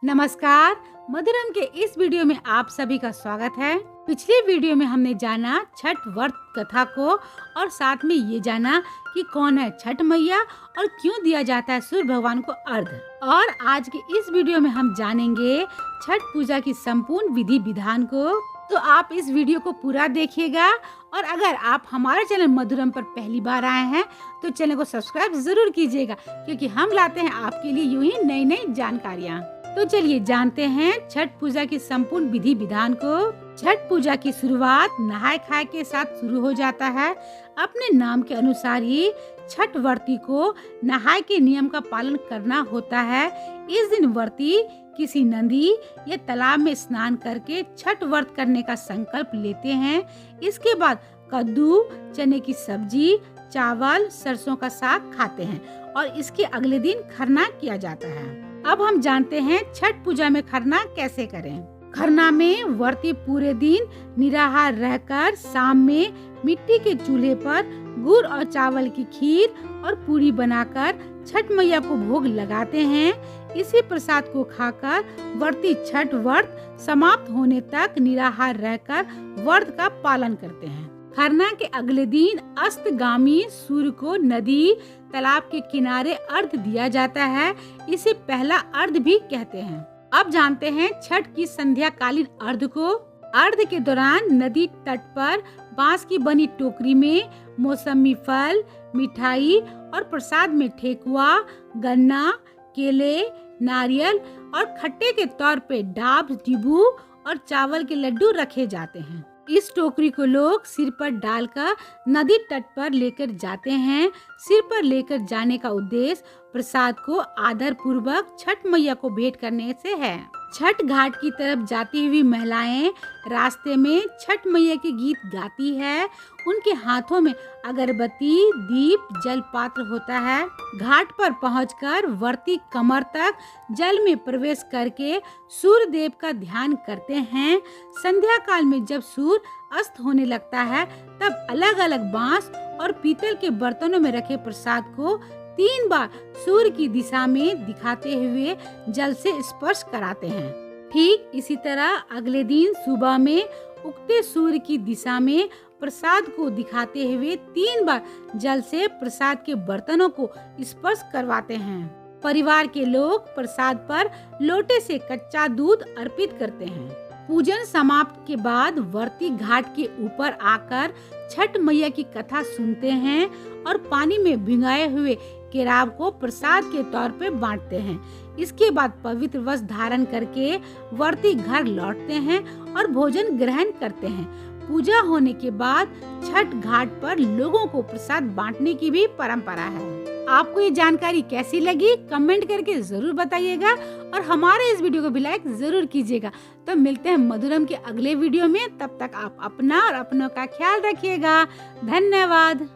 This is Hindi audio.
नमस्कार, मधुरम के इस वीडियो में आप सभी का स्वागत है। पिछले वीडियो में हमने जाना छठ व्रत कथा को और साथ में ये जाना कि कौन है छठ मैया और क्यों दिया जाता है सूर्य भगवान को अर्घ्य। और आज के इस वीडियो में हम जानेंगे छठ पूजा की संपूर्ण विधि विधान को। तो आप इस वीडियो को पूरा देखिएगा और अगर आप हमारे चैनल मधुरम पर पहली बार आए हैं तो चैनल को सब्सक्राइब जरूर कीजिएगा, क्योंकि हम लाते हैं आपके लिए यूं ही नई नई जानकारियाँ। तो चलिए जानते हैं छठ पूजा की संपूर्ण विधि विधान को। छठ पूजा की शुरुआत नहाय खाए के साथ शुरू हो जाता है। अपने नाम के अनुसार ही छठ व्रती को नहाय के नियम का पालन करना होता है। इस दिन व्रती किसी नदी या तालाब में स्नान करके छठ व्रत करने का संकल्प लेते हैं। इसके बाद कद्दू, चने की सब्जी, चावल, सरसों का साग खाते हैं और इसके अगले दिन खरना किया जाता है। अब हम जानते हैं छठ पूजा में खरना कैसे करें। खरना में व्रती पूरे दिन निराहार रहकर शाम में मिट्टी के चूल्हे पर गुड़ और चावल की खीर और पूरी बनाकर छठ मैया को भोग लगाते हैं। इसी प्रसाद को खाकर व्रती छठ व्रत समाप्त होने तक निराहार रहकर व्रत का पालन करते हैं। खरना के अगले दिन अस्तगामी सूर्य को नदी तालाब के किनारे अर्घ्य दिया जाता है। इसे पहला अर्घ्य भी कहते हैं। अब जानते हैं छठ की संध्या कालीन अर्घ्य को। अर्घ्य के दौरान नदी तट पर बांस की बनी टोकरी में मौसमी फल, मिठाई और प्रसाद में ठेकुआ, गन्ना, केले, नारियल और खट्टे के तौर पे डाब, नींबू और चावल के लड्डू रखे जाते हैं। इस टोकरी को लोग सिर पर डालकर नदी तट पर लेकर जाते हैं। सिर पर लेकर जाने का उद्देश्य प्रसाद को आदर पूर्वक छठ मैया को भेंट करने से है। छठ घाट की तरफ जाती हुई महिलाएं रास्ते में छठ मैया के गीत गाती है। उनके हाथों में अगरबत्ती, दीप, जल पात्र होता है। घाट पर पहुंचकर व्रती कमर तक जल में प्रवेश करके सूर्य देव का ध्यान करते हैं। संध्या काल में जब सूर्य अस्त होने लगता है तब अलग अलग बांस और पीतल के बर्तनों में रखे प्रसाद को 3 बार सूर्य की दिशा में दिखाते हुए जल से स्पर्श कराते हैं। ठीक इसी तरह अगले दिन सुबह में उगते सूर्य की दिशा में प्रसाद को दिखाते हुए 3 बार जल से प्रसाद के बर्तनों को स्पर्श करवाते हैं। परिवार के लोग प्रसाद पर लोटे से कच्चा दूध अर्पित करते हैं। पूजन समाप्त के बाद व्रती घाट के ऊपर आकर छठ मैया की कथा सुनते हैं और पानी में भिंगाए हुए केराव को प्रसाद के तौर पे बांटते हैं। इसके बाद पवित्र वस्त्र धारण करके व्रती घर लौटते हैं और भोजन ग्रहण करते हैं। पूजा होने के बाद छठ घाट पर लोगों को प्रसाद बांटने की भी परंपरा है। आपको ये जानकारी कैसी लगी कमेंट करके जरूर बताइएगा और हमारे इस वीडियो को भी लाइक जरूर कीजिएगा। तो मिलते हैं मधुरम के अगले वीडियो में। तब तक आप अपना और अपनों का ख्याल रखिएगा। धन्यवाद।